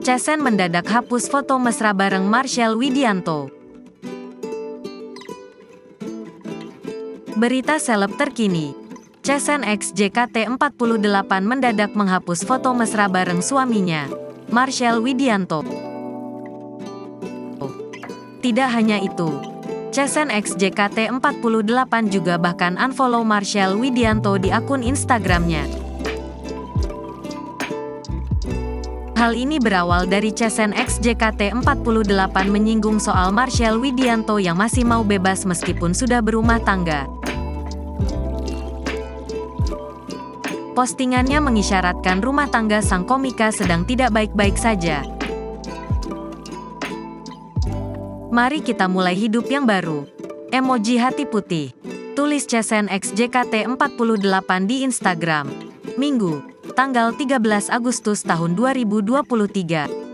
CSN mendadak hapus foto mesra bareng Marshell Widianto. Berita seleb terkini. CSN X JKT48 mendadak menghapus foto mesra bareng suaminya, Marshell Widianto. Tidak hanya itu, CSN X JKT48 juga bahkan unfollow Marshell Widianto di akun Instagramnya. Hal ini berawal dari CSN X JKT48 menyinggung soal Marshell Widianto yang masih mau bebas meskipun sudah berumah tangga. Postingannya mengisyaratkan rumah tangga sang komika sedang tidak baik-baik saja. Mari kita mulai hidup yang baru. Emoji hati putih. Tulis CSN X JKT48 di Instagram. Minggu, tanggal 13 Agustus tahun 2023.